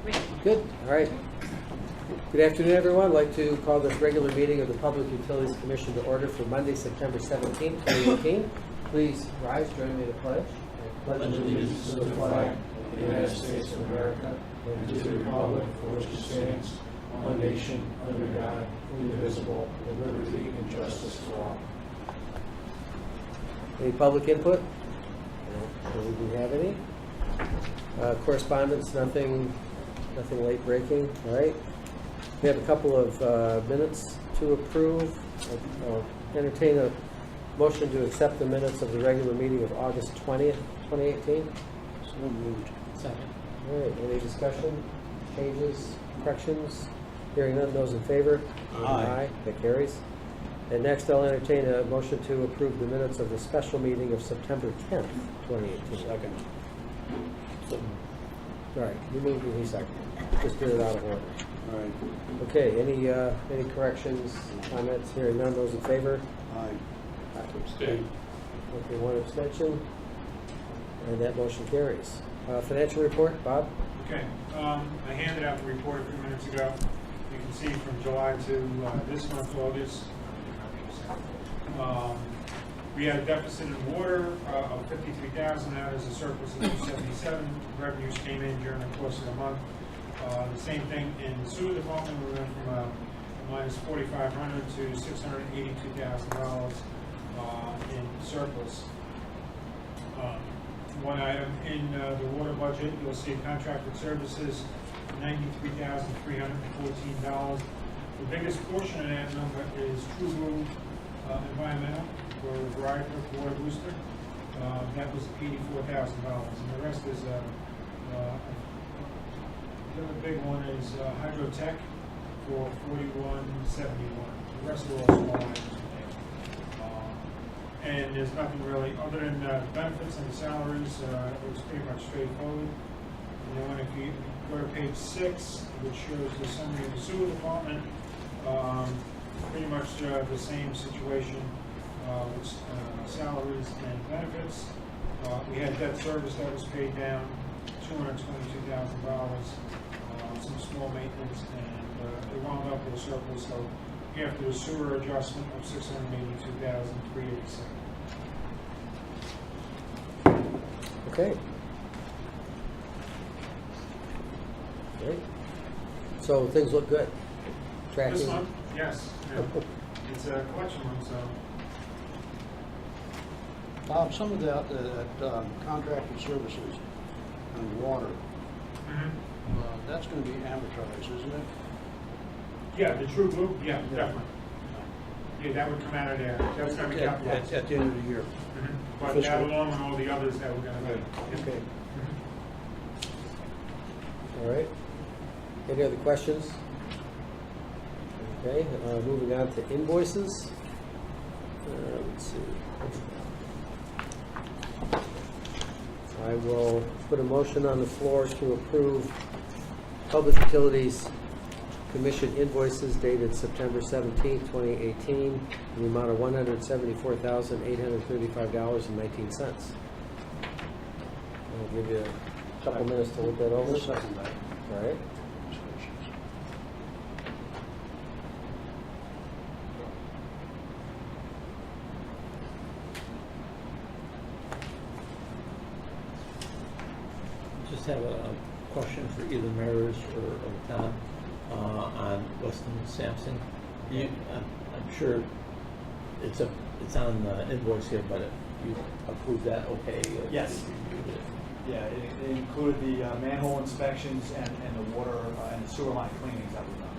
Good, all right. Good afternoon, everyone. I'd like to call this regular meeting of the Public Utilities Commission to order for Monday, September 17th, 2018. Please rise, join me in the pledge. I pledge allegiance to the flag of the United States of America and to the republic for which it stands, one nation, under God, indivisible, with liberty and justice for all. Any public input? No, we do have any. Correspondence, nothing late breaking, all right. We have a couple of minutes to approve. I'll entertain a motion to accept the minutes of the regular meeting of August 20th, 2018. So moved. Second. All right, any discussion, changes, corrections? Hearing none, those in favor? Aye. That carries. And next, I'll entertain a motion to approve the minutes of the special meeting of September 10th, 2018. Second. All right, you moved and he seconded. Just get it out of order. All right. Okay, any corrections, comments? Hearing none, those in favor? Aye. Abstain. Okay, one abstention. And that motion carries. Financial report, Bob? Okay, I handed out the report a few minutes ago. You can see from July to this month, August. We had a deficit in water of 53,000. That is a surplus of 277. Revenues came in during the course of the month. The same thing in the sewer department. We went from minus 4,500 to $682,000 in surplus. One item in the water budget, you'll see contracted services, $93,314. The biggest portion of that number is True Blue Environmental for Briarcliff Water Booster. That was $84,000, and the rest is the other big one is Hydrotech for $41.71. The rest are all small items. And there's nothing really, other than the benefits and the salaries, it was pretty much straightforward. And then if you go to page 6, which shows the summary of the sewer department, pretty much the same situation with salaries and benefits. We had debt service that was paid down, $222,000, some small maintenance, and it wound up with a surplus. So after the sewer adjustment of $682,387. Okay. Great. So things look good. Tracking. This month, yes. Yeah. It's a collection month, so. Bob, some of that contracted services on water, that's going to be amortized, isn't it? Yeah, the True Blue, yeah, definitely. Yeah, that would come out of there. That's going to be capitalized. At the end of the year. But that Fiscal. along with all the others that we're going to do. Okay. All right. Any other questions? Okay, moving on to invoices. Let's see. I will put a motion on the floor to approve Public Utilities Commission invoices dated September 17, 2018, in the amount of $174,835.19. I'll give you a couple minutes to look that over. Second that. All right. Just have a question for either Maris or Tom on Weston Sampson. I'm sure it's on the invoice here, but you approve that, okay? Yes. You reviewed it. Yeah, it included the manhole inspections and the water and the sewer line cleanings that were done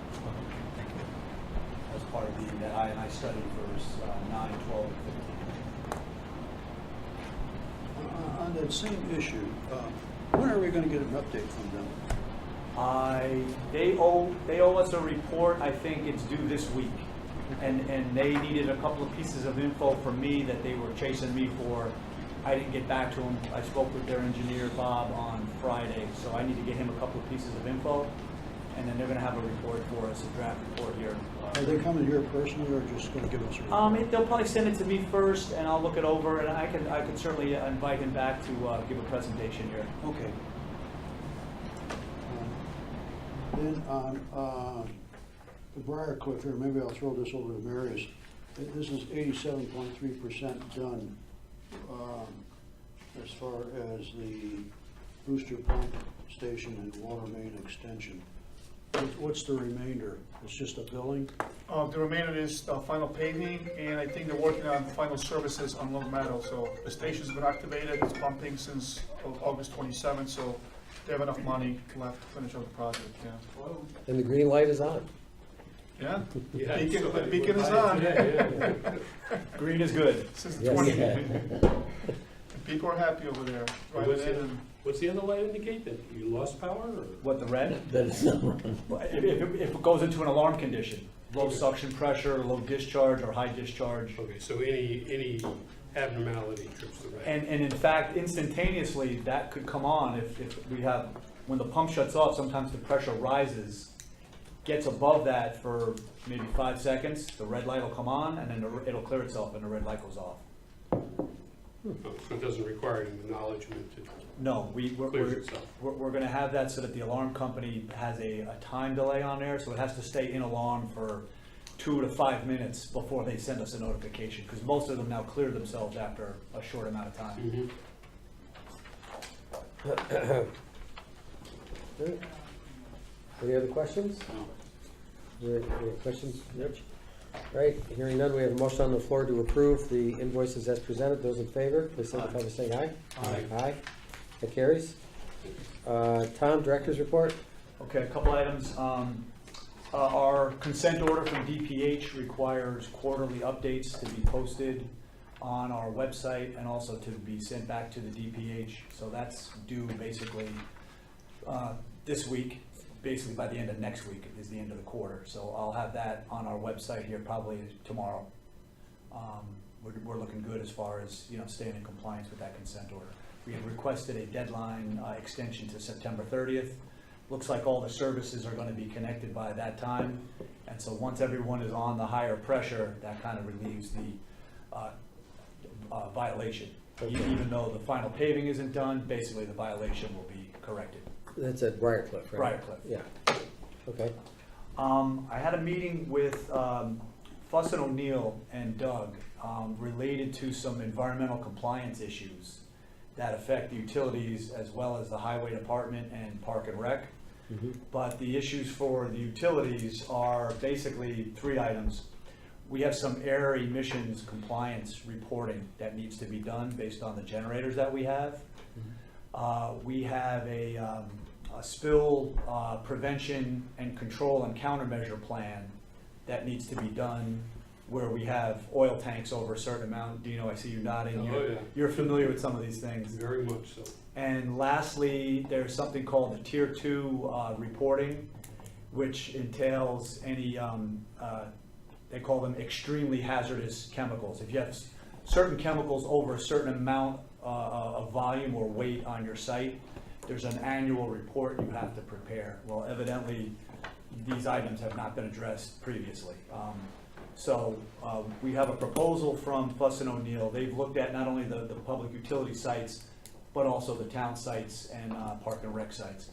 as part of the I&I study for 9, 12, and 15. On that same issue, when are we going to get an update from them? They owe us a report. I think it's due this week, and they needed a couple of pieces of info from me that they were chasing me for. I didn't get back to them. I spoke with their engineer Bob on Friday, so I need to get him a couple of pieces of info, and then they're going to have a report for us, a draft report here. Are they coming here personally, or just going to give us a report? They'll probably send it to me first, and I'll look it over, and I can certainly invite him back to give a presentation here. Okay. Then on the Briarcliff here, maybe I'll throw this over to Marius. This is 87.3% done as far as the booster pump station and water main extension. What's the remainder? It's just a billing? The remainder is final paving, and I think they're working on final services on Long Meadow. So the station's been activated, it's pumping since August 27th, so they have enough money left to finish up the project, yeah. And the green light is on. Yeah? Yeah. The beacon is on. Green is good. Since Yes. 20. People are happy over there. What's Driving in it? and What's the other light indicate, that you lost power, or? What, the red? That it's not running. If it goes into an alarm condition, low suction pressure, low discharge, or high discharge. Okay, so any abnormality trips the red. And in fact, instantaneously, that could come on if we have, when the pump shuts off, sometimes the pressure rises, gets above that for maybe 5 seconds, the red light will come on, and then it'll clear itself and the red light goes off. Oh, so it doesn't require an acknowledgement to No, we're clears itself. gonna have that so that the alarm company has a time delay on there, so it has to stay in alarm for 2 to 5 minutes before they send us a notification, because most of them now clear themselves after a short amount of time. Good. Any other questions? Any questions, Rich? Right, hearing none, we have a motion on the floor to approve the invoices as presented. Those in favor, please signify by saying aye. Aye. Aye. That carries. Tom, Director's Report? Okay, a couple items. Our consent order from DPH requires quarterly updates to be posted on our website and also to be sent back to the DPH. So that's due basically this week, basically by the end of next week is the end of the quarter. So I'll have that on our website here probably tomorrow. We're looking good as far as, staying in compliance with that consent order. We had requested a deadline extension to September 30th. Looks like all the services are going to be connected by that time. And so once everyone is on the higher pressure, that kind of relieves the violation. Even though the final paving isn't done, basically the violation will be corrected. That's at Briarcliff, right? Briarcliff. Yeah. Okay. I had a meeting with Fuss and O'Neill and Doug related to some environmental compliance issues that affect the utilities as well as the highway department and park and rec. But the issues for the utilities are basically 3 items. We have some air emissions compliance reporting that needs to be done based on the generators that we have. We have a spill prevention and control and countermeasure plan that needs to be done where we have oil tanks over a certain amount. Dino, I see you nodding. Yeah. You're familiar with some of these things. Very much so. And lastly, there's something called the Tier 2 reporting, which entails any, they call them extremely hazardous chemicals. If you have certain chemicals over a certain amount of volume or weight on your site, there's an annual report you have to prepare. Well, evidently, these items have not been addressed previously. So we have a proposal from Fuss and O'Neill. They've looked at not only the public utility sites, but also the town sites and park and rec sites.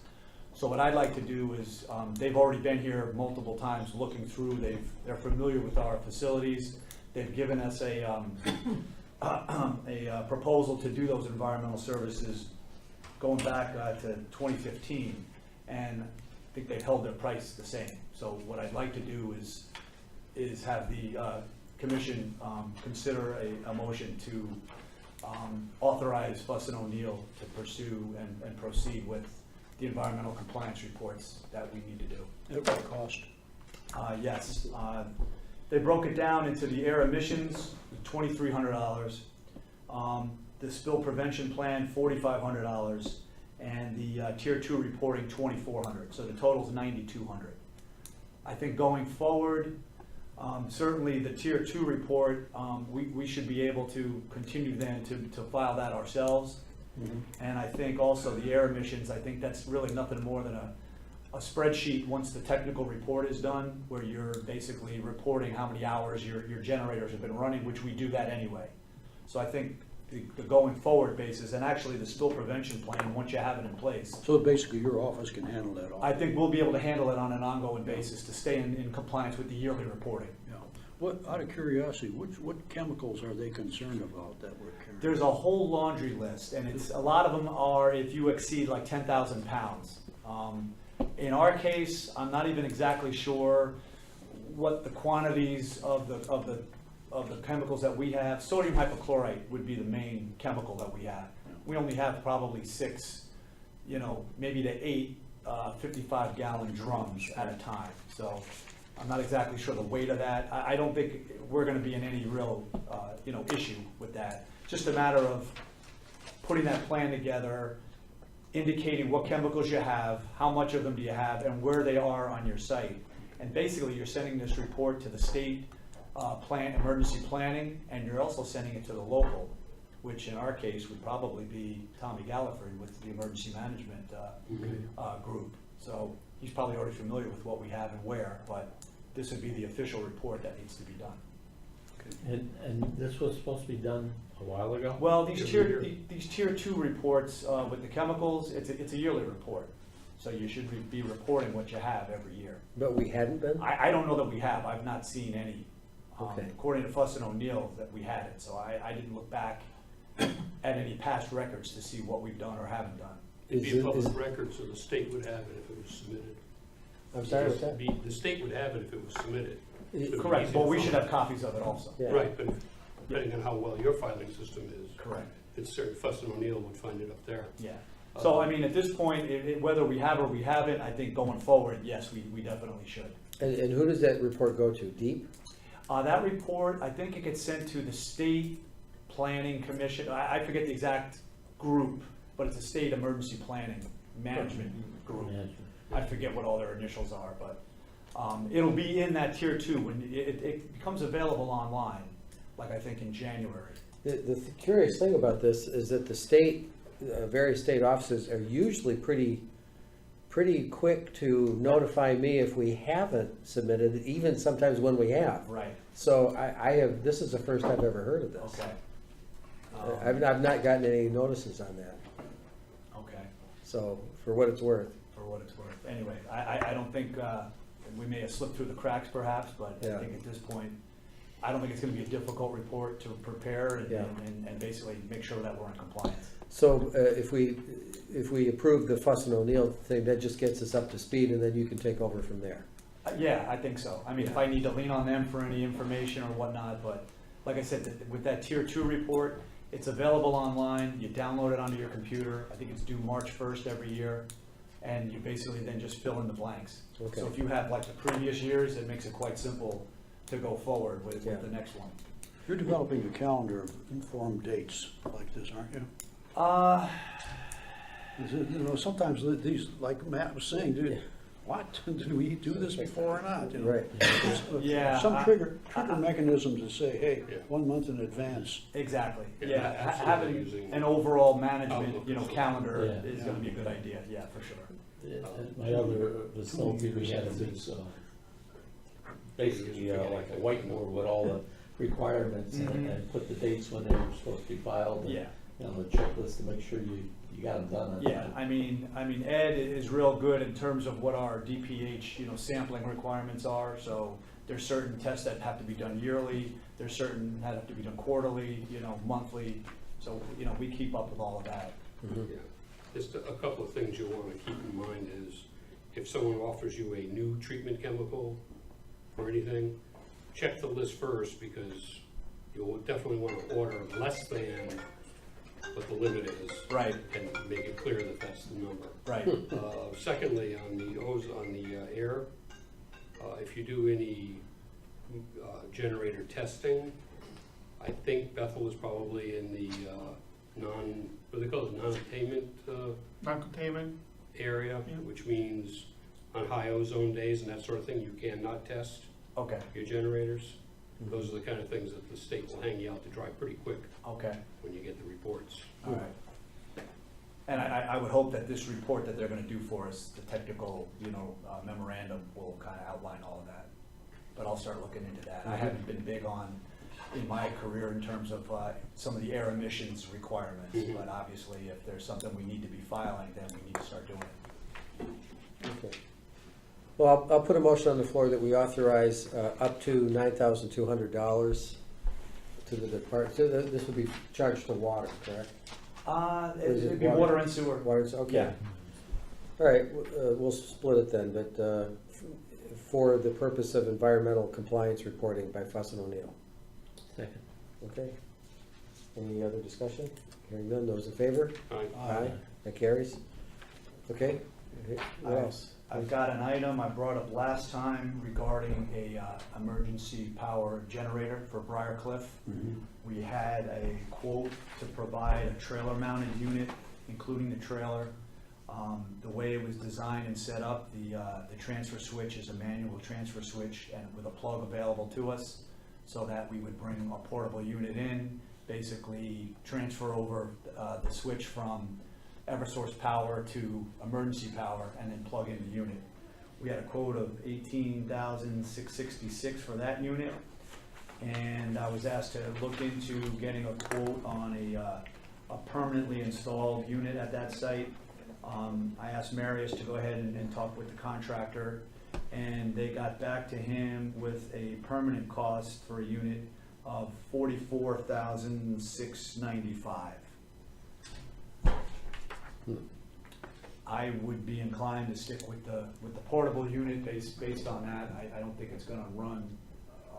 So what I'd like to do is, they've already been here multiple times looking through. They're familiar with our facilities. They've given us a proposal to do those environmental services going back to 2015, and I think they've held their price the same. So what I'd like to do is have the commission consider a motion to authorize Fuss and O'Neill to pursue and proceed with the environmental compliance reports that we need to do. At what cost? Yes, they broke it down into the air emissions, $2,300, the spill prevention plan, $4,500, and the Tier 2 reporting, $2,400. So the total is $9,200. I think going forward, certainly the Tier 2 report, we should be able to continue then to file that ourselves. And I think also the air emissions, I think that's really nothing more than a spreadsheet once the technical report is done, where you're basically reporting how many hours your generators have been running, which we do that anyway. So I think the going forward basis, and actually the spill prevention plan, once you have it in place. So basically, your office can handle that all? I think we'll be able to handle it on an ongoing basis to stay in compliance with the yearly reporting. Yeah. What, out of curiosity, what chemicals are they concerned about that we're carrying? There's a whole laundry list, and a lot of them are if you exceed like 10,000 pounds. In our case, I'm not even exactly sure what the quantities of the chemicals that we have. Sodium hypochlorite would be the main chemical that we have. We only have probably 6, maybe to 8 55-gallon drums at a time. So I'm not exactly sure the weight of that. I don't think we're going to be in any real issue with that. Just a matter of putting that plan together, indicating what chemicals you have, how much of them do you have, and where they are on your site. And basically, you're sending this report to the state emergency planning, and you're also sending it to the local, which in our case would probably be Tommy Gallifrey with the emergency management group. So he's probably already familiar with what we have and where, but this would be the official report that needs to be done. And this was supposed to be done a while ago? Well, these tier 2 reports with the chemicals, it's a yearly report. So you should be reporting what you have every year. But we hadn't been? I don't know that we have. I've not seen any. Okay. According to Fuss and O'Neill, that we had it. So I didn't look back at any past records to see what we've done or haven't done. It'd be a public record, so the state would have it if it was submitted. I'm sorry, what's that? The state would have it if it was submitted. Correct. Well, we should have copies of it also. Yeah. Right, but depending on how well your filing system is. Correct. It's certain Fuss and O'Neill would find it up there. Yeah. So, I mean, at this point, whether we have or we haven't, I think going forward, yes, we definitely should. And who does that report go to? Deep? That report, I think it gets sent to the State Planning Commission. I forget the exact group, but it's a state emergency planning management group. I forget what all their initials are, but it'll be in that tier 2 when it becomes available online, like I think in January. The curious thing about this is that the state, various state offices are usually pretty quick to notify me if we haven't submitted, even sometimes when we have. Right. So this is the first I've ever heard of this. Okay. I've not gotten any notices on that, Okay. so for what it's worth. For what it's worth. Anyway, I don't think, we may have slipped through the cracks perhaps, but Yeah. I think at this point, I don't think it's gonna be a difficult report to prepare Yeah. and basically make sure that we're in compliance. So if we approve the Fuss and O'Neill thing, that just gets us up to speed, and then you can take over from there. Yeah, I think so. I mean, if I need to lean on them for any information or whatnot, but like I said, with that tier 2 report, it's available online. You download it onto your computer. I think it's due March 1st every year. And you basically then just fill in the blanks. Okay. So if you have like the previous years, it makes it quite simple to go forward with Yeah. the next one. You're developing a calendar of informed dates like this, aren't you? Is it, sometimes these, like Matt was saying, Yeah. what? Did we do this before or not? You know? Right. There's, Yeah, Some trigger mechanisms to say, hey, Yeah. 1 month in advance. Exactly. Yeah, Yeah, absolutely having using an overall management, Outlook. calendar Yeah. is gonna be a good idea. Yeah, for sure. At my other facility, we had this, basically like a whiteboard with all the requirements and put the dates when they were supposed to be filed. And, Yeah. the checklist to make sure you got them done on time. Yeah, I mean, Ed is real good in terms of what our DPH, sampling requirements are. So there's certain tests that have to be done yearly. There's certain that have to be done quarterly, monthly. So, we keep up with all of that. Yeah. Just a couple of things you want to keep in mind is if someone offers you a new treatment chemical or anything, check the list first because you'll definitely want to order less than what the limit is. Right. And make it clear that that's the number. Right. Secondly, on the air, if you do any generator testing, I think Bethel is probably in the what do they call it, Non-containment, area, Yeah. which means on high ozone days and that sort of thing, you cannot test Okay. your generators. Those are the kind of things that the state will hang you out to dry pretty quick Okay. when you get the reports. All right. And I would hope that this report that they're gonna do for us, the technical, memorandum will kind of outline all of that. But I'll start looking into that. I haven't been big on in my career in terms of some of the air emissions requirements. Mhm. But obviously, if there's something we need to be filing, then we need to start doing it. Okay. Well, I'll put a motion on the floor that we authorize up to $9,200 to the department. This would be charged to water, correct? Is it It'd be water and sewer. Water, okay. Yeah. All right, we'll split it then, but for the purpose of environmental compliance reporting by Fuss and O'Neill. Second. Okay? Any other discussion? Hearing none, those in favor? Aye. That carries? Okay? What else? I've got an item I brought up last time regarding a emergency power generator for Briarcliff. We had a quote to provide a trailer mounted unit, including the trailer. The way it was designed and set up, the transfer switch is a manual transfer switch and with a plug available to us, so that we would bring a portable unit in, basically transfer over the switch from Eversource power to emergency power, and then plug in the unit. We had a quote of $18,666 for that unit, and I was asked to look into getting a quote on a permanently installed unit at that site. I asked Marius to go ahead and talk with the contractor, and they got back to him with a permanent cost for a unit of $44,695. I would be inclined to stick with the portable unit based on that. I don't think it's gonna run a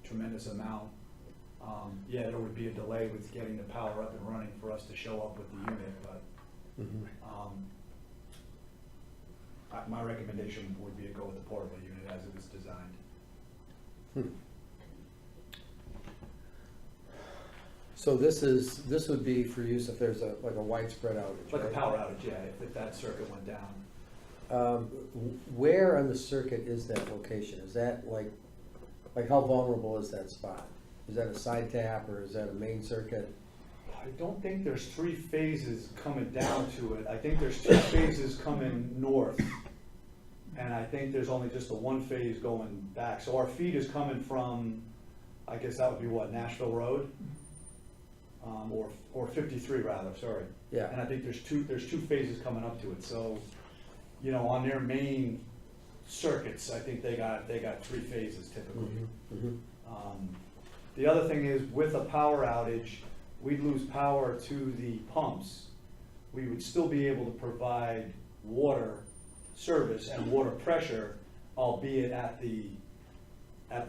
tremendous amount. Yeah, there would be a delay with getting the power up and running for us to show up with the unit, but my recommendation would be to go with the portable unit as it was designed. So this would be for use if there's like a widespread outage, Like a right? power outage, yeah, if that circuit went down. Where on the circuit is that location? Is that like how vulnerable is that spot? Is that a side tap or is that a main circuit? I don't think there's three phases coming down to it. I think there's two phases coming north. And I think there's only just the one phase going back. So our feed is coming from, I guess that would be what, Nashville Road? Or 53 rather, sorry. Yeah. And I think there's two phases coming up to it. So, you know, on their main circuits, I think they got three phases typically. The other thing is, with a power outage, we'd lose power to the pumps. We would still be able to provide water service and water pressure, albeit at the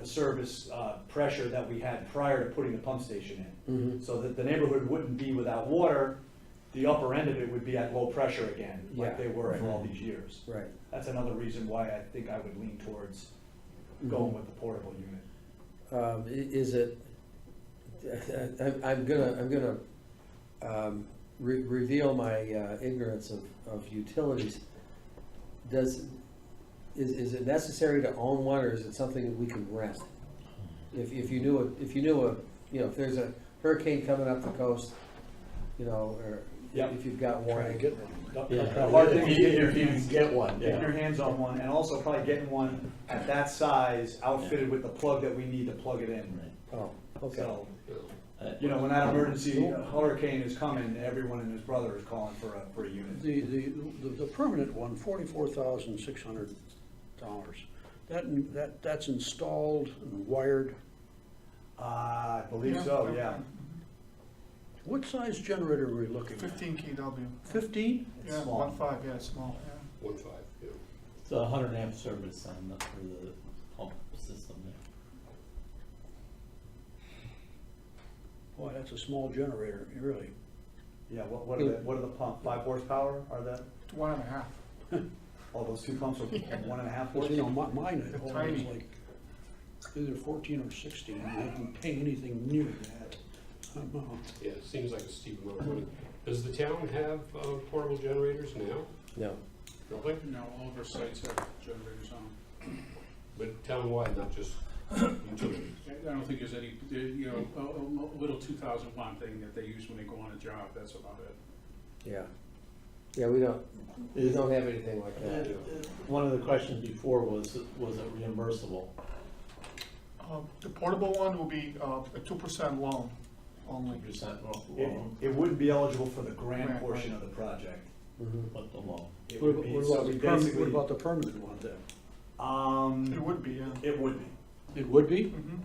service pressure that we had prior to putting the pump station in. So that the neighborhood wouldn't be without water, the upper end of it would be at low pressure again, like they were for all these years. Right. That's another reason why I think I would lean towards going with the portable unit. Is it, I'm gonna reveal my ignorance of utilities. Is it necessary to own one, or is it something that we can rent? If you knew if there's a hurricane coming up the coast, or Yep. if you've got one. The hard thing is If you can get one, getting your yeah. hands on one, and also probably getting one at that size, outfitted with the plug that we need to plug it in. Oh, okay. So, when that emergency hurricane is coming, everyone and his brother is calling for a unit. The permanent one, $44,600. That's installed and wired. I believe so, yeah. What size generator are we looking at? 15 kW. 15? It's Yeah, small. 1.5, yeah, it's small, yeah. 1.5, yeah. It's a 100 amp service on for the pump system there. Boy, that's a small generator, really. Yeah, what are the pumps, 5 horsepower, are that? It's 1.5. All those two pumps are 1.5 But, horsepower? mine They're is tiny. like either 14 or 16. I didn't pay anything near that. Yeah, it seems like a steep amount of money. Does the town have portable generators now? No. Really? No, all of our sites have generators on them. But townwide, not just utilities? I don't think there's any, a little 2,000 watt thing that they use when they go on a job, that's about it. Yeah. Yeah, we don't have anything like that. One of the questions before was it reimbursable? The portable one will be a 2% loan only. 2% off the It, loan, it wouldn't be eligible for the grant Grant, portion right. of the project. but the loan. It What would be, what so about we the permanent, basically, what about the permanent one then? It would be, yeah. it would be. It would be? Mhm.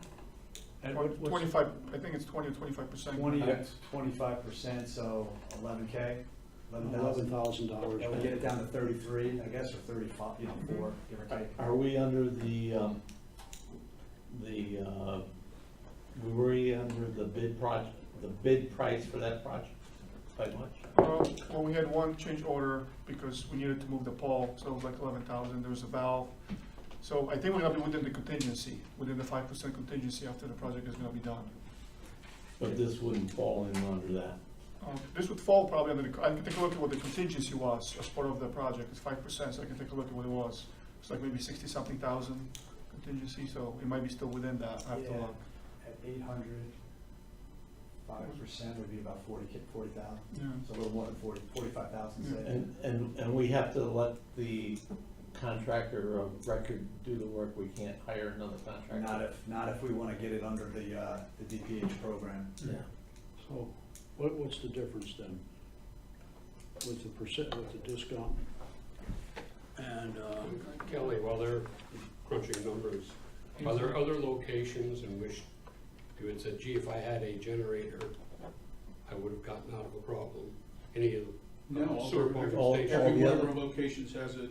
And what's- 25, I think it's 20 or 25%. 20 to 25%, so 11K, 11,000. $11,000. That would get it down to 33, I guess, or 35, you know, 4, give or take. Are we under were we under the bid price for that project by much? Well, we had one change order because we needed to move the pole, so it was like 11,000, there was a valve. So I think we're gonna be within the contingency, within the 5% contingency after the project is gonna be done. But this wouldn't fall in under that. This would fall probably under the, I can take a look at what the contingency was as part of the project, it's 5%, so I can take a look at what it was. It's like maybe 60-something thousand contingency, so it might be still within that, I have to Yeah. look. At 800, 5% would be about 40,000. Yeah. It's a little more than 45,000, say. And we have to let the contractor of record do the work, we can't hire another contractor? Not if we wanna get it under the DPH program. Yeah. So what's the difference then? With the with the discount? And, Kelly, while they're crunching numbers, are there other locations in which you had said, gee, if I had a generator, I would have gotten out of a problem? Any of No, the all sewer the- pumping all- stations? Every the one of other- our locations has a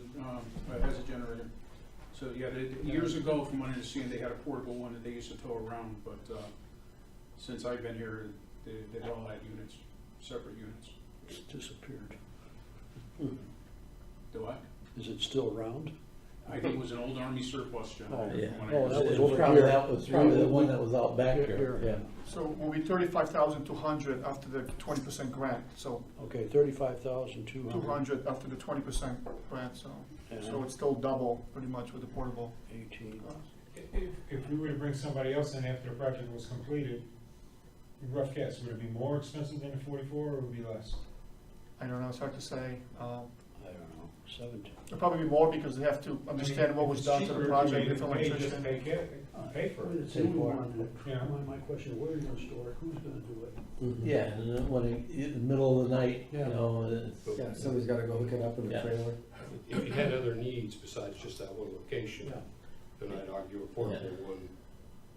generator. So, yeah, years ago, from what I understand, they had a portable one that they used to tow around, but, since I've been here, they've all had units, separate units. it's disappeared. Do I? Is it still around? I think it was an old Army surplus generator. Yeah. from what I Oh, that understand. was It was over probably, here. that was probably the one that was out back Here, here, here. yeah. So we'll be 35,200 after the 20% grant, so Okay, 35,200. 200 after the 20% grant, so it's still double pretty much with the portable. 18. If we were to bring somebody else in after the project was completed, rough guess, would it be more expensive than the 44 or would it be less? I don't know, it's hard to say. I don't know, 17. It'll probably be more because they have to understand what was done to the project, different electrician. Pay for it. It's in one. Yeah. My question, where are you gonna store it? Who's gonna do it? Yeah, and then when, in the middle of the night, you Yeah. know, it's. Yeah, somebody's gotta go hook it up in the Yeah. trailer. If you had other needs besides just that one location, Yeah. then I'd argue a portable one.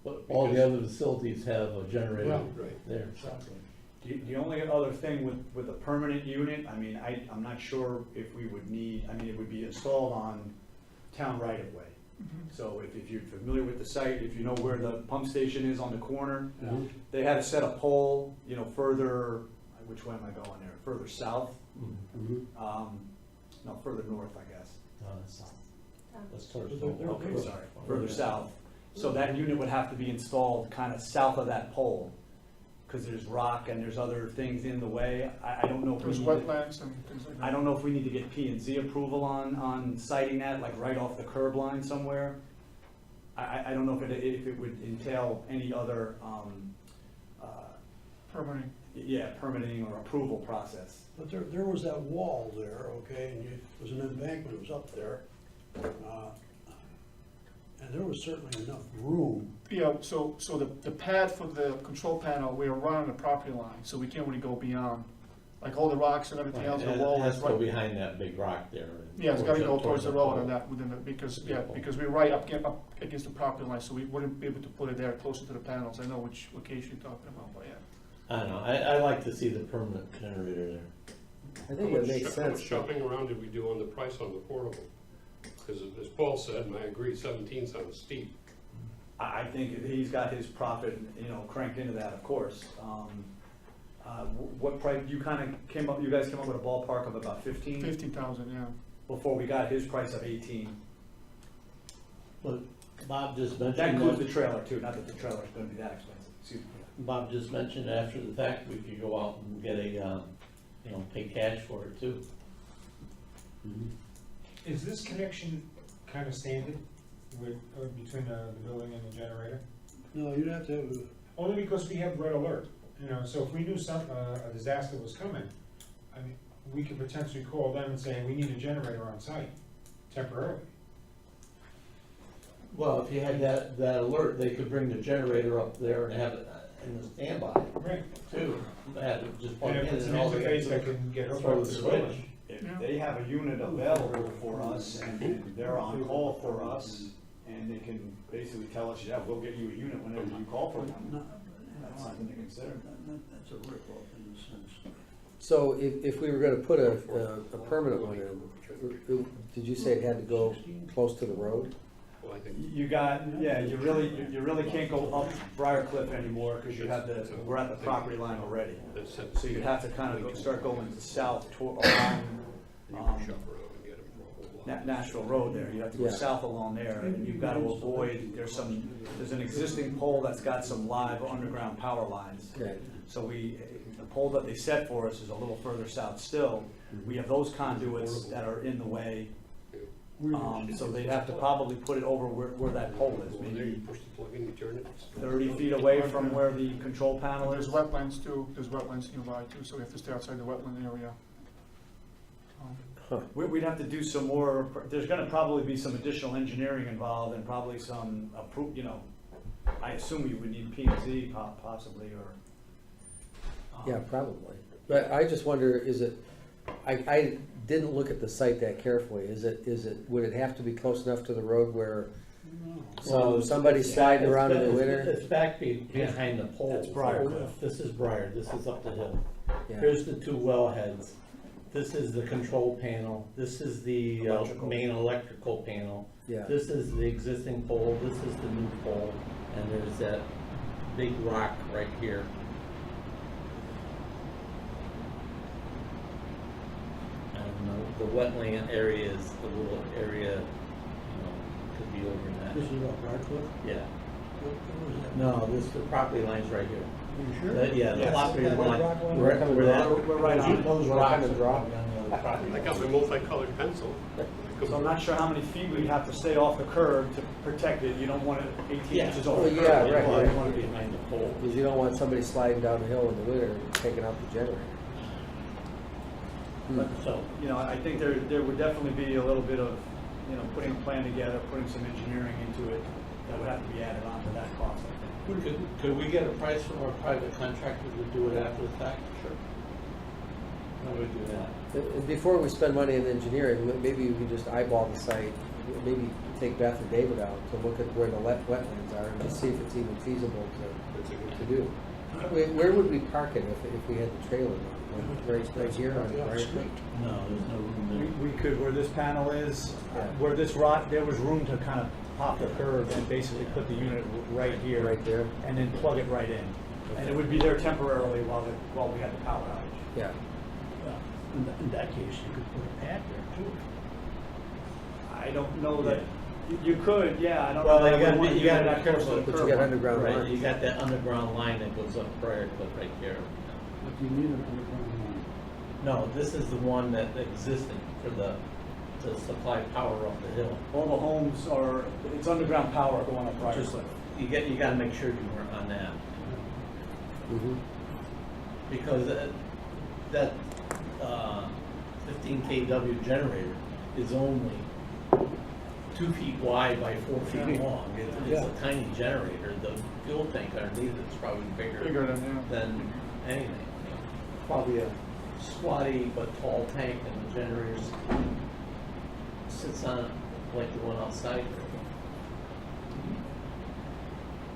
But all the other facilities have a generator Right. there. Exactly. The only other thing with a permanent unit, I mean, I'm not sure if we would need, I mean, it would be installed on town right of way. So if you're familiar with the site, if you know where the pump station is on the corner, Yeah. they had to set a pole, you know, further, which way am I going there? Further south? No, further north, I guess. No, that's not. That's towards. Okay, sorry, further south. So that unit would have to be installed kind of south of that pole, because there's rock and there's other things in the way. I don't know if we There's need to, wetlands and things like that. I don't know if we need to get P and Z approval on siting that, like right off the curb line somewhere. I don't know if it would entail any other, Permitting. yeah, permitting or approval process. But there was that wall there, okay, and it was an embankment, it was up there. And there was certainly enough room. Yeah, so the pad for the control panel, we're right on the property line, so we can't really go beyond. Like all the rocks and everything else, the wall It has is to go right. behind that big rock there. Yeah, it's gotta go towards the road pole. and that, within the, because we're right up against the property line, so we wouldn't be able to put it there closer to the panels. I know which location you're talking about, but yeah. I don't know, I like to see the permanent generator there. I think it makes How much sense. shopping around did we do on the price on the portable? Because as Paul said, and I agree, 17 sounds steep. I think he's got his profit, you know, cranked into that, of course. What price, you guys came up with a ballpark of about 15? 15,000, yeah. Before we got his price of 18. But Bob just That mentioned, includes the trailer too, not that the trailer's gonna be that expensive, excuse me. Bob just mentioned after the fact, we could go out and get a, you know, pay cash for it too. Is this connection kind of standard between the building and the generator? No, you'd have to have, Only because we have red alert, you know, so if we knew a disaster was coming, I mean, we could potentially call them and say, we need a generator on site temporarily. Well, if you had that alert, they could bring the generator up there and have it in the standby Right. too. Have it just plug And in if it's an and all they have to interface do that is can get hooked throw up the to the switch. building. If they have a unit available for us and they're on call for us, and they can basically tell us, yeah, we'll get you a unit whenever you call for one, that's something to consider. That's a rip-off in a sense. So if we were gonna put a permanent one in, did you say it had to go close to the road? Well, I think You got, yeah, you really can't go up Briarcliff anymore, because you have we're at the property line already. that's set. So you'd have to kind of start going south along, You can shop around and get them for a whole lot. Nashville Road there, you have to go Yeah. south along there, and you've got to avoid, there's an existing pole that's got some live underground power lines. Okay. So the pole that they set for us is a little further south still. We have those conduits that are in the way, so they'd have to probably put it over where that pole is, Well, there maybe you push the plug in, you turn it. 30 feet away from where the control panel There's is. wetlands too, there's wetlands nearby too, so we have to stay outside the wetland area. We'd have to do some more, there's gonna probably be some additional engineering involved and probably some I assume you would need P&Z possibly, or. Yeah, probably. But I just wonder, is it, I didn't look at the site that carefully. Is it, would it have to be close enough to the road where somebody's sliding around in the winter? It's back behind the pole. That's Briarcliff. This is Briar, this is up the hill. Yeah. Here's the two wellheads. This is the control panel. This is the main electrical panel. Yeah. This is the existing pole, this is the new pole, and there's that big rock right here. And the wetland area is the little area, could be over in This that. is what, Barclay? Yeah. What was that? No, the property line's right here. Are you sure? Yeah, the Yes. property That line. rock line? Where that- We're right on it. Those Wanna rocks come and are draw? probably on the other property I line. got my multicolored pencil. So I'm not sure how many feet we'd have to stay off the curb to protect it. You don't want it 18 Yeah. inches off Well, the yeah, curb. right, Well, I right. want to be behind the pole. Because you don't want somebody sliding down the hill in the winter and taking out the generator. But, so, I think there would definitely be a little bit of, putting a plan together, putting some engineering into it that would have to be added on to that cost, I think. Could we get a price from our private contractor to do it after the fact? Sure. How do we do that? And before we spend money in engineering, maybe we could just eyeball the site, maybe take Beth and David out to look at where the wetlands are and just see if it's even feasible That's a good to do. Where would we park it if we had the trailer? Right here on Briarcliff? No, there's no room there. We could, where this panel is, Yeah. where this rock, there was room to kind of pop the curb and basically put the unit right here. Right there? And then plug it right in. And it would be there temporarily while we had the power outage. Yeah. In that case, you could put a pad there too. I don't know that, you could, yeah, I don't know. Well, that you I gotta would be, want you gotta that be close to careful. the But curb you got line. underground Right, lines. you got that underground line that goes up Briarcliff right here. But you need an underground line. No, this is the one that existed to supply power up the hill. All the homes are, it's underground power going up Just, Briarcliff. you gotta make sure you weren't on that. Mhm. Because that 15 kW generator is only 2 feet wide by 4 feet long. It's a tiny generator. The fuel tank underneath it's probably Bigger than, anything. Probably a squatty but tall tank, and the generator sits on it like the one outside there.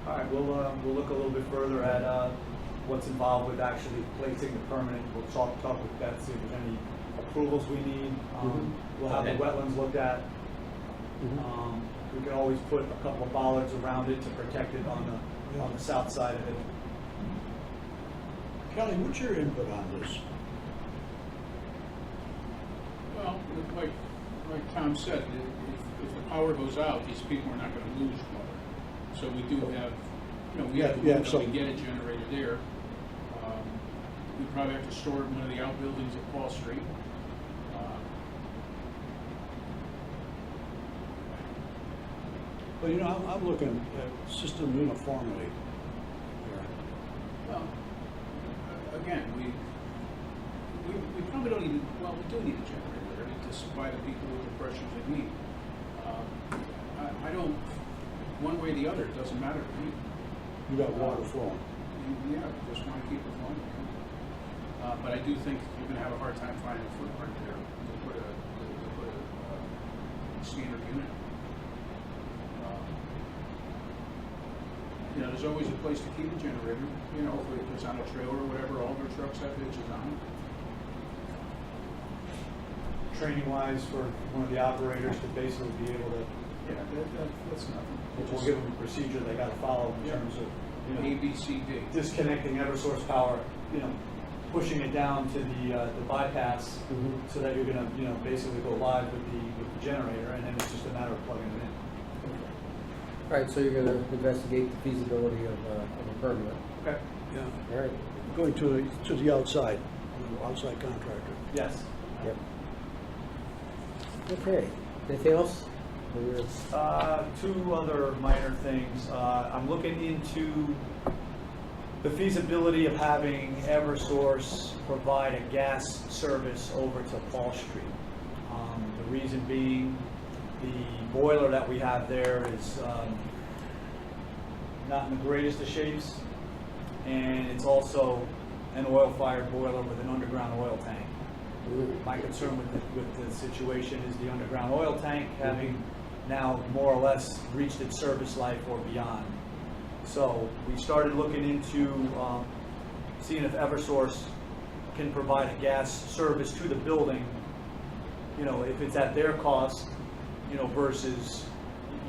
All right, we'll look a little bit further at what's involved with actually placing the permanent. We'll talk with Beth, see if there's any approvals we need. We'll have the Okay. wetlands looked at. Mhm. We can always put a couple of bollards around it to protect it on the south side of it. Kelly, what's your input on this? Well, like Tom said, if the power goes out, these people are not gonna lose water. So we do have, we have to Yeah, move so- and get a generator there. We probably have to store it in one of the outbuildings at Paul Street. Well, I'm looking at system uniformity. Well, again, we probably don't even, well, we do need a generator there to supply the people with the pressures they need. I don't one way or the other, it doesn't matter to me. You got water flowing. Yeah, just wanna keep it flowing. But I do think you're gonna have a hard time finding a footprint there to put a standard unit. You know, there's always a place to keep a generator, you know, if it's on a trailer or whatever, all their trucks have hitches on them. Training wise for one of the operators to basically be able to, Yeah, that's nothing. we'll give them a procedure they gotta follow in Yeah. terms of, you A, know, B, C, D. disconnecting Eversource power, you know, pushing it down to the bypass so that you're gonna, you know, basically go live with the generator, and then it's just a matter of plugging it in. All right, so you're gonna investigate the feasibility of a permit. Okay. Yeah. All right, Going to the outside contractor. Yes. yep. Okay, anything else? Two other minor things. I'm looking into the feasibility of having Eversource provide a gas service over to Fall Street. The reason being, the boiler that we have there is not in the greatest of shapes, and it's also an oil-fired boiler with an underground oil tank. My concern with the situation is the underground oil tank having now more or less reached its service life or beyond. So we started looking into seeing if Eversource can provide a gas service to the building, you know, if it's at their cost, you know, versus,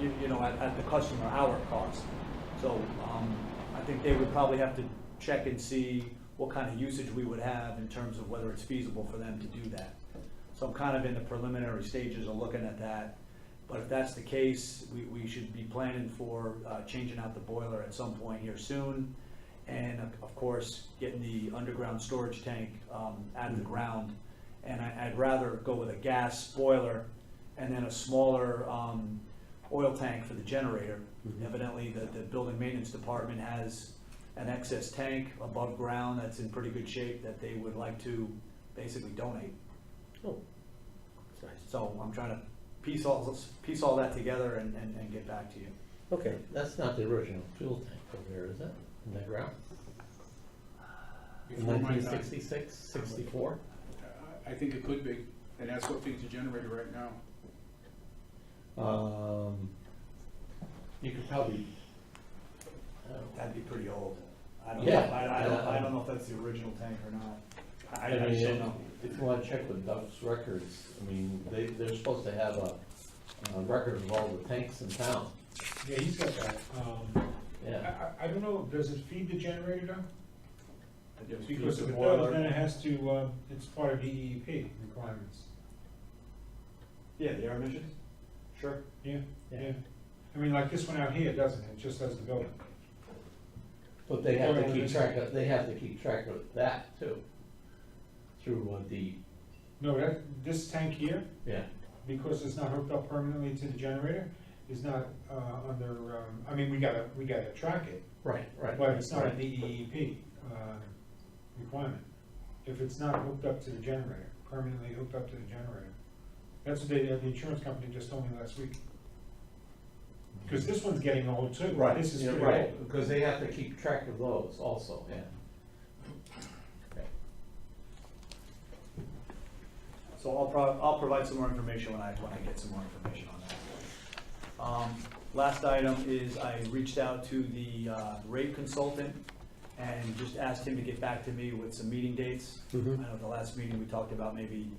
you know, at the customer, our cost. So I think they would probably have to check and see what kind of usage we would have in terms of whether it's feasible for them to do that. So I'm kind of in the preliminary stages of looking at that. But if that's the case, we should be planning for changing out the boiler at some point here soon. And of course, getting the underground storage tank out of the ground. And I'd rather go with a gas boiler and then a smaller oil tank for the generator. Evidently, the building maintenance department has an excess tank above ground that's in pretty good shape that they would like to basically donate. Oh, that's nice. So I'm trying to piece all that together and get back to you. Okay, That's not the original fuel tank over there, is it? In the ground? Before my time. 1966, 64? I think it could be, and that's what feeds the generator right now. You could probably, I don't know. That'd be pretty old. I don't Yeah. know. I don't know if that's the original tank or not. I mean, just don't know. If you want to check with Duff's records, I mean, they're supposed to have a record of all the tanks in town. Yeah, he's got that. Yeah. I don't know, does it feed the generator though? It Because feeds if the it boiler. does, then it has to, it's part of the EEP requirements. Yeah, the air emissions? Sure. Yeah, Yeah. yeah. I mean, like this one out here doesn't, it just does the building. But they have to keep track of, that too. Through the, No, this tank here, yeah. because it's not hooked up permanently to the generator, is not, under, I mean, we gotta track it, Right. but it's not an EEP, requirement. If it's not hooked up to the generator, permanently hooked up to the generator. That's what the insurance company just told me last week. Because this one's getting old too. This is Yeah, pretty right, old. because they have to keep track of those also, yeah. Okay. So I'll provide some more information when I get some more information on that. Last item is I reached out to the rate consultant and just asked him to get back to me with some meeting dates. I know at the last meeting we talked about maybe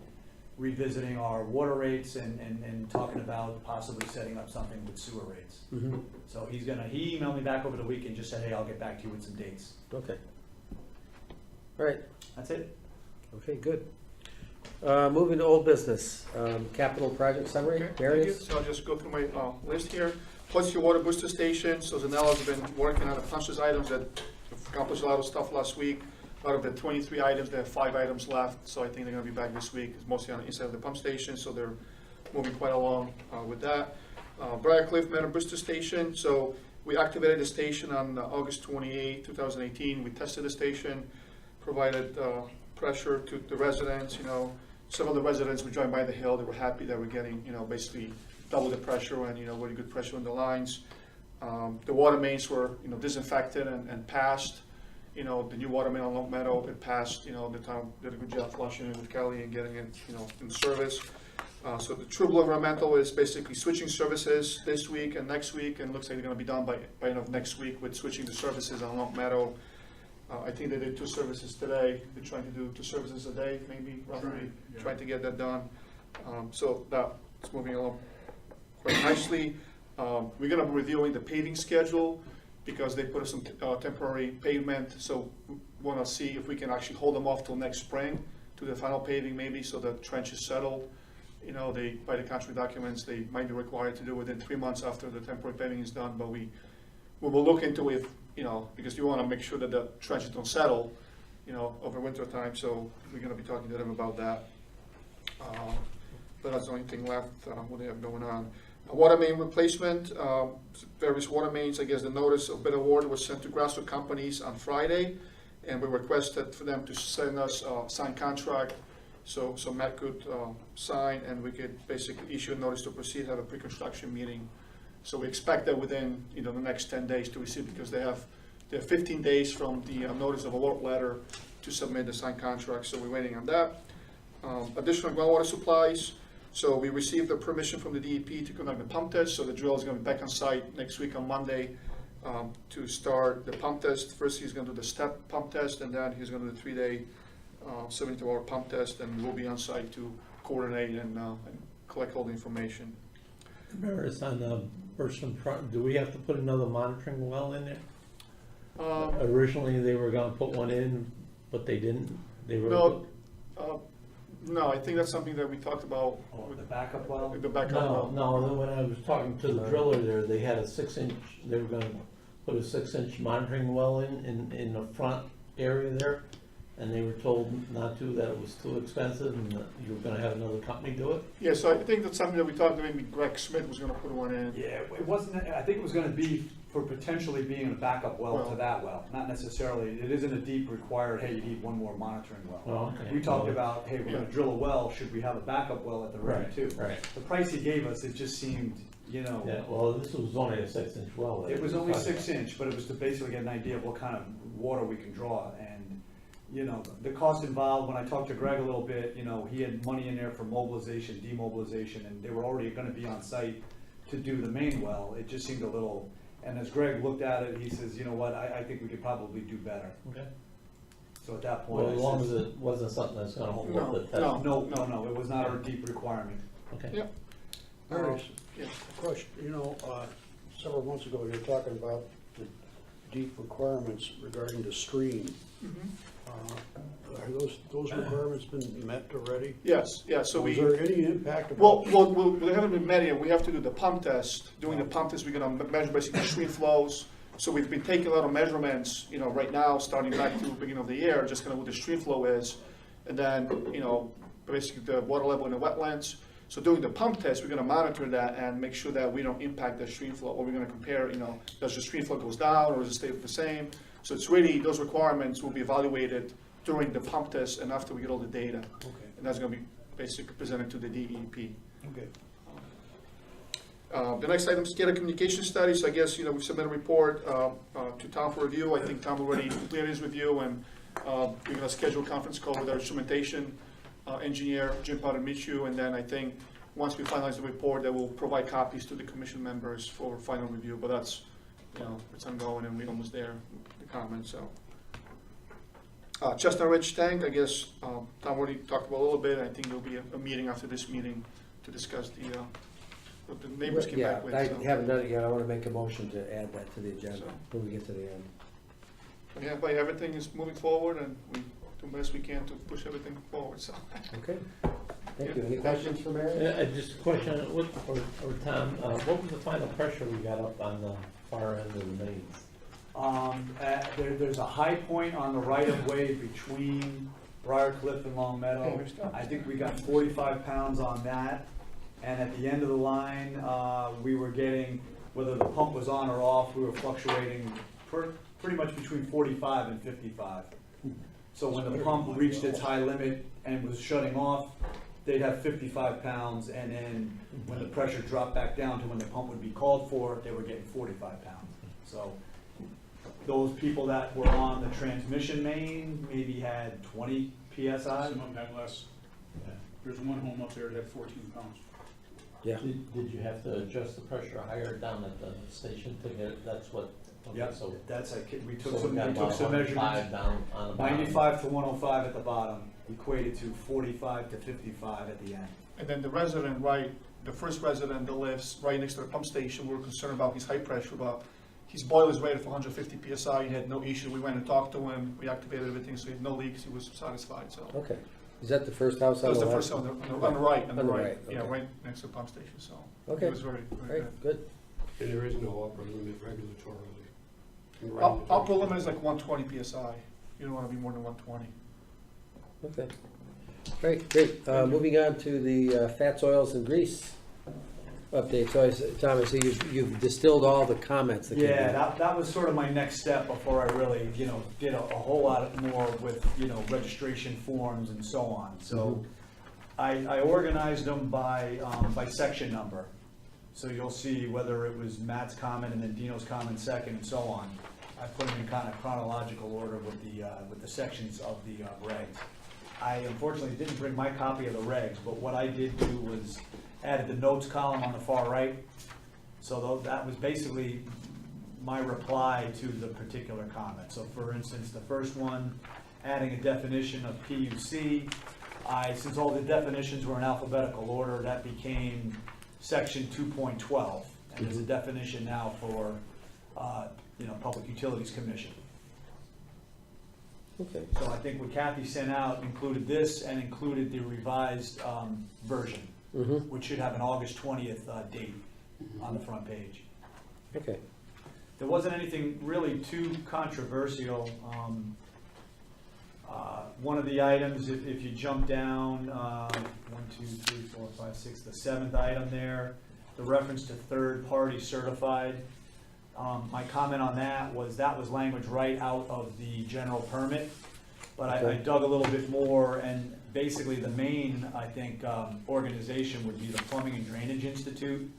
revisiting our water rates and talking about possibly setting up something with sewer rates. So he emailed me back over the weekend and just said, hey, I'll get back to you with some dates. okay. All right, That's it. okay, good. Moving to old business, capital project summary, Okay, thank you. Darius? So I'll just go through my list here. Plus your water booster station, so Zanella's been working on a bunch of items that accomplished a lot of stuff last week. Out of the 23 items, they have 5 items left, so I think they're gonna be back this week. It's mostly on the inside of the pump station, so they're moving quite along with that. Briarcliff Meadow Booster Station, so we activated the station on August 28, 2018. We tested the station, provided pressure to the residents, you know. Some of the residents were driving by the hill, they were happy that we're getting, you know, basically double the pressure and, you know, really good pressure on the lines. The water mains were, disinfected and passed. The new water main on Long Meadow, it passed, the town did a good job flushing it with Kelly and getting it, in service. So the True Blue Environmental is basically switching services this week and next week, and looks like they're gonna be done by end of next week with switching the services on Long Meadow. I think they did 2 services today. They're trying to do 2 services a day, maybe, roughly, trying to get that done. So that's moving along quite nicely. We're gonna be reviewing the paving schedule because they put some temporary pavement, so we wanna see if we can actually hold them off till next spring to the final paving maybe, so the trench is settled. By the contract documents, they might be required to do within 3 months after the temporary paving is done, but we will look into it, because we wanna make sure that the trenches don't settle, over winter time, so we're gonna be talking to them about that. But that's the only thing left, what they have going on. Water main replacement, various water mains, I guess the notice of bid award was sent to Grassroots companies on Friday, and we requested for them to send us a signed contract, so Matt could sign, and we could basically issue a notice to proceed, have a pre-construction meeting. So we expect that within, the next 10 days to receive, because they have 15 days from the notice of award letter to submit the signed contract, so we're waiting on that. Additional groundwater supplies. So we received the permission from the DEP to conduct the pump test, so the drill is gonna be back on site next week on Monday to start the pump test. First, he's gonna do the step pump test, and then he's gonna do the 3-day, 72-hour pump test, and we'll be on site to coordinate and collect all the information. Maris, on the Burstman front, do we have to put another monitoring well in there? Originally, they were gonna put one in, but they didn't. They were. No, I think that's something that we talked about. Oh, the backup well? The backup No, well. no, when I was talking to the driller there, they had a 6-inch, they were gonna put a 6-inch monitoring well in the front area there. And they were told not to, that it was too expensive, and that you were gonna have another company do it? Yeah, so I think that's something that we talked to, maybe Greg Smith was gonna put one in. Yeah, it wasn't, I think it was gonna be for potentially being a backup well to that well, not necessarily, it isn't a deep required, hey, you need one more monitoring well. Oh, okay. We talked about, hey, we're gonna drill a well, should we have a backup well at the ready Right, too? right. The price he gave us, it just seemed, Yeah, well, this was only a 6-inch well. it was only 6-inch, but it was to basically get an idea of what kind of water we can draw, and the cost involved, when I talked to Greg a little bit, he had money in there for mobilization, demobilization, and they were already gonna be on site to do the main well. It just seemed a little, and as Greg looked at it, he says, you know what, I think we could probably do better. Okay. So at that point, Well, I as long said, as it wasn't something that's gonna hold up the test. no, it was not our deep requirement. Okay. Yep. Maris, Yeah. question, several months ago, you were talking about the deep requirements regarding the stream. Are those requirements been met already? Yes, yeah, so Was we. there any impact about? Well, they haven't been met yet. We have to do the pump test. Doing the pump test, we're gonna measure basically stream flows. So we've been taking a lot of measurements, right now, starting back to the beginning of the year, just kind of what the stream flow is. And then, basically the water level in the wetlands. So doing the pump test, we're gonna monitor that and make sure that we don't impact the stream flow. Or we're gonna compare, does the stream flow goes down or does it stay the same? So it's really, those requirements will be evaluated during the pump test and after we get all the data. Okay, And that's gonna be basically presented to the DEP. okay. The next item is SCADA communication studies. I guess, we submitted a report to Tom for review. I think Tom already completed his review, and we're gonna schedule a conference call with our instrumentation engineer, Jim Potter, meet you, and then I think once we finalize the report, that we'll provide copies to the commission members for final review, but that's, it's ongoing, and we're almost there, the comments, so. Chestnut Ridge Tank, I guess, Tom already talked about a little bit. I think there'll be a meeting after this meeting to discuss what the neighbors came back with. I So. haven't done it yet. I want to make a motion to add that to the agenda when we get to the end. Yeah, but everything is moving forward, and we do the best we can to push everything forward, so. Okay, thank you. Any questions for Mary? Just a question, or Tom, what was the final pressure we got up on the far end of the mains? There's a high point on the right of way between Briarcliff and Long Meadow. I think we got 45 pounds on that. And at the end of the line, we were getting, whether the pump was on or off, we were fluctuating pretty much between 45 and 55. So when the pump reached its high limit and was shutting off, they'd have 55 pounds, and then when the pressure dropped back down to when the pump would be called for, they were getting 45 pounds. So those people that were on the transmission main maybe had 20 PSI. Some of them had less. There's one home up there that had 14 pounds. Yeah. Did you have to adjust the pressure higher down at the station to get, that's what? okay, Yep, so- that's, we so took some, got we took about some 105 measurements. down on the bottom. 95 to 105 at the bottom equated to 45 to 55 at the end. And then the resident, right, the first resident that lives right next to the pump station, we were concerned about his high pressure, but his boiler's rated for 150 PSI, he had no issue. We went and talked to him, we activated everything, so he had no leaks, he was satisfied, so. Okay. Is that the first house That on was the the left? first on the right, Yeah, okay. right next to the pump station, so. Okay. It was very, very Great, good. good. And there is no upper limit regulatorily. Upper limit is like 120 PSI, you don't wanna be more than 120. Okay. Great. Moving on to the fats, oils, and grease update. So, Tom, I see you've distilled all the comments that came in. Yeah, that was sort of my next step before I really, did a whole lot more with, registration forms and so on. So I organized them by section number. So you'll see whether it was Matt's comment and then Dino's comment second and so on. I put them in kind of chronological order with the sections of the regs. I unfortunately didn't bring my copy of the regs, but what I did do was added the notes column on the far right. So that was basically my reply to the particular comment. So for instance, the first one, adding a definition of PUC. Since all the definitions were in alphabetical order, that became section 2.12. And it's a definition now for, Public Utilities Commission. Okay. So I think what Kathy sent out included this and included the revised version, which should have an August 20th date on the front page. Okay. There wasn't anything really too controversial. One of the items, if you jump down, 1, 2, 3, 4, 5, 6, the 7th item there, the reference to third-party certified. My comment on that was language right out of the general permit, but I dug a little bit more, and basically the main, I think, organization would be the Plumbing and Drainage Institute.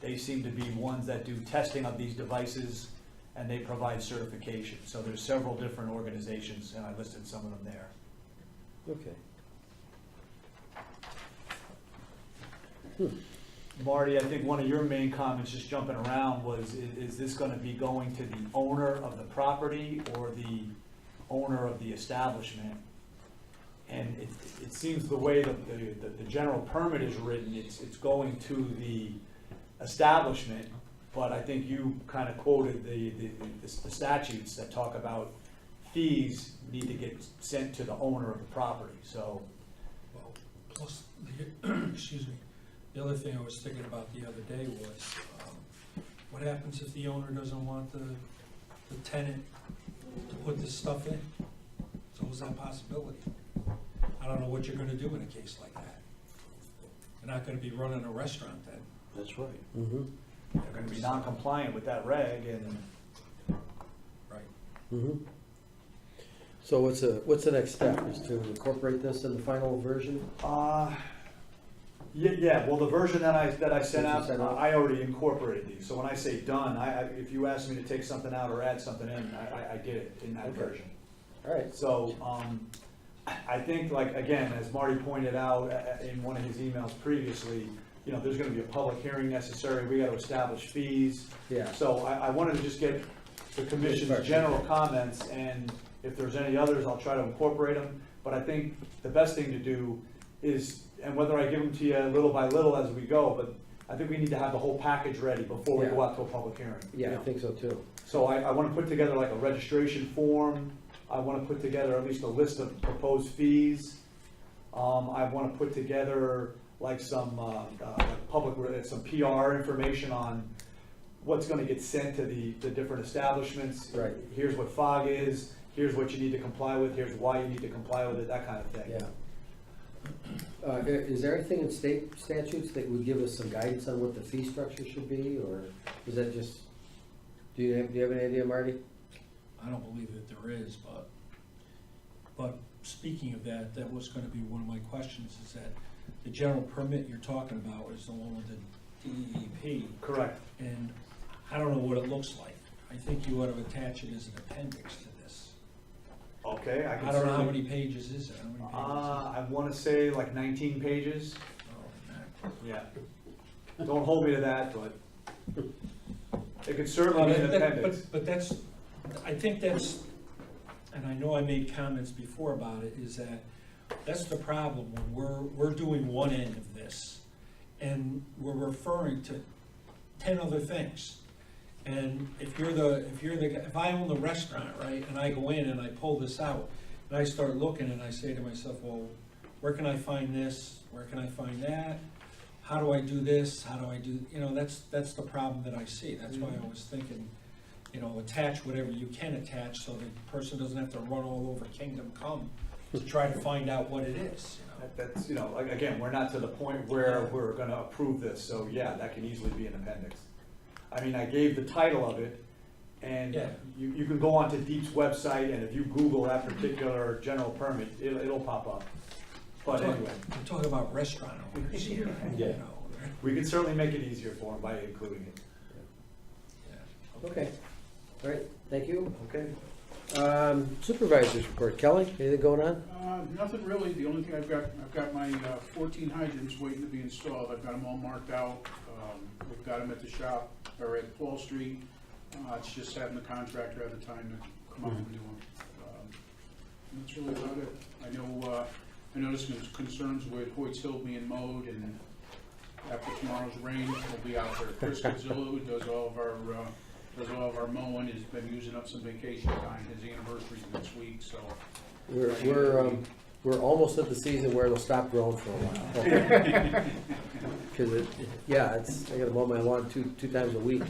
They seem to be ones that do testing of these devices, and they provide certification. So there's several different organizations, and I listed some of them there. Okay. Marty, I think one of your main comments, just jumping around, was, is this going to be going to the owner of the property or the owner of the establishment? And it seems the way that the general permit is written, it's going to the establishment, but I think you kind of quoted the statutes that talk about fees need to get sent to the owner of the property, so. Well, plus, excuse me, the other thing I was thinking about the other day was, what happens if the owner doesn't want the tenant to put this stuff in? So is that a possibility? I don't know what you're gonna do in a case like that. You're not gonna be running a restaurant then. That's right. They're gonna be non-compliant with that reg, and Right. So what's the next step? Is to incorporate this in the final version? yeah, well, the version that I sent That you out, sent out? I already incorporated these. So when I say done, if you asked me to take something out or add something in, I did it in that Okay. version. All right. So, I think, like, again, as Marty pointed out in one of his emails previously, there's gonna be a public hearing necessary, we gotta establish fees. Yeah. So I wanted to just get the commission's general comments, and if there's any others, I'll try to incorporate them. But I think the best thing to do is, and whether I give them to you little by little as we go, but I think we need to have the whole package ready before we go out to a public hearing. Yeah, I think so too. So I want to put together like a registration form. I want to put together at least a list of proposed fees. I want to put together like some some PR information on what's going to get sent to the different establishments. Right. Here's what FOG is. Here's what you need to comply with. Here's why you need to comply with it. That kind of thing. Yeah. Is there anything in state statutes that would give us some guidance on what the fee structure should be, or is that just, do you have any idea, Marty? I don't believe that there is, but speaking of that, that was gonna be one of my questions, is that the general permit you're talking about is the one with the DEP, Correct. and I don't know what it looks like. I think you ought to attach it as an appendix to this. Okay, I can I don't know how certainly- many pages is it? How many pages I want to say like 19 pages. is it? Oh, Yeah. Don't hold me to that, but it could certainly be an But appendix. but that's, I think that's, and I know I made comments before about it, is that that's the problem when we're doing one end of this and we're referring to 10 other things. And if I own the restaurant, right, and I go in and I pull this out and I start looking and I say to myself, well, where can I find this? Where can I find that? How do I do this? How do I do, that's the problem that I see. That's why I was thinking, attach whatever you can attach so the person doesn't have to run all over Kingdom Come to try to find out what it is, That's, like, again, we're not to the point where we're gonna approve this, so yeah, that can easily be an appendix. I mean, I gave the title of it, and Yeah. you can go onto Deep's website, and if you Google that particular general permit, it'll pop up. But anyway, I'm talking about restaurant owners here, Yeah. we can certainly make it easier for them by including it. Yeah. Okay, all right, thank you. Okay. Supervisors report, Kelly, anything going on? Nothing really. The only thing I've got my 14 hydrants waiting to be installed. I've got them all marked out. We've got them at the shop, or at Paul Street. It's just having the contractor at the time to come out and do them. That's really about it. I noticed some concerns with Hoyt's Hill being mowed, and after tomorrow's rain, we'll be out there. Chris Godzilla, who does all of our mowing, has been using up some vacation time. His anniversary's next week, so. We're almost at the season where it'll stop growing for a while. Because I gotta mow my lawn two times a week.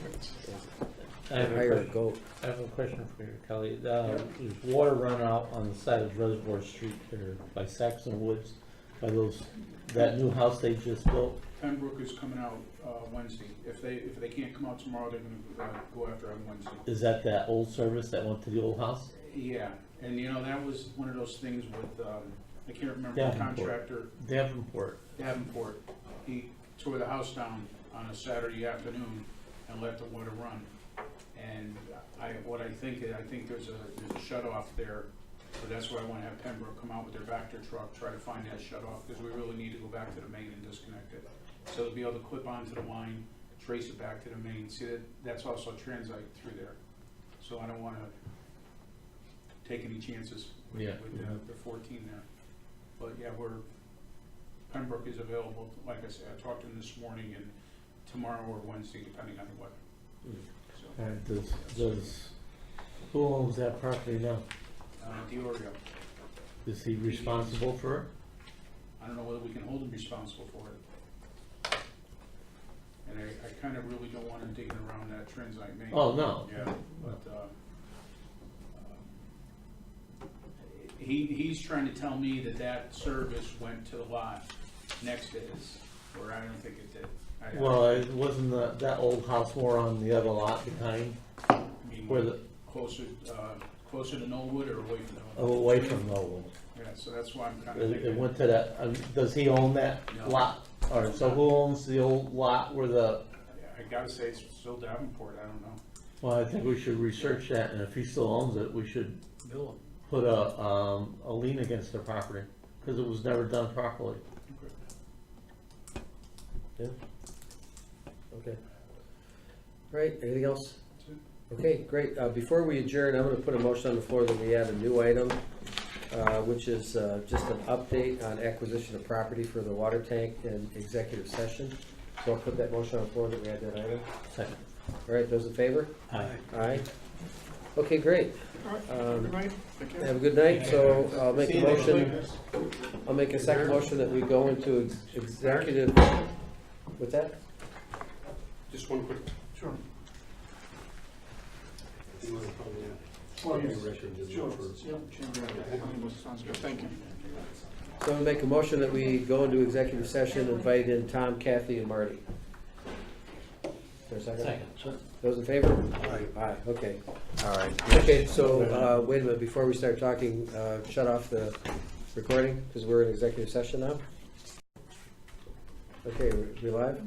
I have a Hire a question. goat. I have a question for you, Kelly. There's water run out on the side of Reservoir Street there by Saxon Woods, by that new house they just built. Pembroke is coming out Wednesday. If they can't come out tomorrow, they're gonna go after on Wednesday. Is that old service that went to the old house? Yeah, and that was one of those things with, I can't remember the Davenport. contractor, Davenport. He tore the house down on a Saturday afternoon and let the water run. And I think there's a shut off there, so that's why I wanna have Pembroke come out with their Vector truck, try to find that shut off, because we really need to go back to the main and disconnect it. So they'll be able to clip onto the line, trace it back to the main, see that's also transite through there. So I don't wanna take any chances with the 14 there. But yeah, Pembroke is available, like I said, I talked to him this morning, and tomorrow or Wednesday, depending on the weather. So, And who owns that property now? Diorio, Is he responsible for it? I don't know whether we can hold him responsible for it. And I kind of really don't want him digging around that transite main. Oh, no. Yeah, but, he's trying to tell me that service went to the lot next to his, where I don't think it did. Well, it wasn't that old house more on the other lot behind, I mean, where closer to Knollwood or away from Knollwood? away from Nolan. Yeah, so that's why I'm kind of It thinking. went to that, does he own that No. lot? All right, so who owns the old lot where I gotta say, it's still Davenport, I don't know. well, I think we should research that, and if he still owns it, we should put a lien against the property, because it was never done properly. Yeah. Okay. All right, anything else? That's it. Okay, great. Before we adjourn, I'm gonna put a motion on the floor that we add a new item, which is just an update on acquisition of property for the water tank and executive session. So I'll put that motion on the floor that we add that item. Second. All right, those in favor? Aye. Aye. Okay, great. Good night. Take care. Have a good night, so I'll make a motion, I'll make a second motion that we go into executive, what's that? Just one quick. Sure. You wanna probably, Oh, yes. record just Sure. for- Sounds good. Thank you. So I'll make a motion that we go into executive session, invite in Tom, Kathy, and Marty. Is there a second? Second. Those in favor? Aye, okay. All right. Okay, so, wait a minute, before we start talking, shut off the recording, because we're in executive session now. Okay, we live?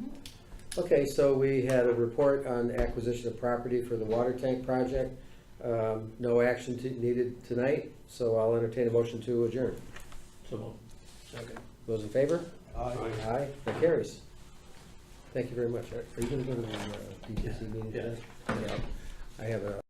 Okay, so we had a report on acquisition of property for the water tank project. No action needed tonight, so I'll entertain a motion to adjourn. So, Second. Those in favor? Aye. Aye, that carries. Thank you very much. Are you gonna go to the DTC meeting Yeah. today? Yeah. I have a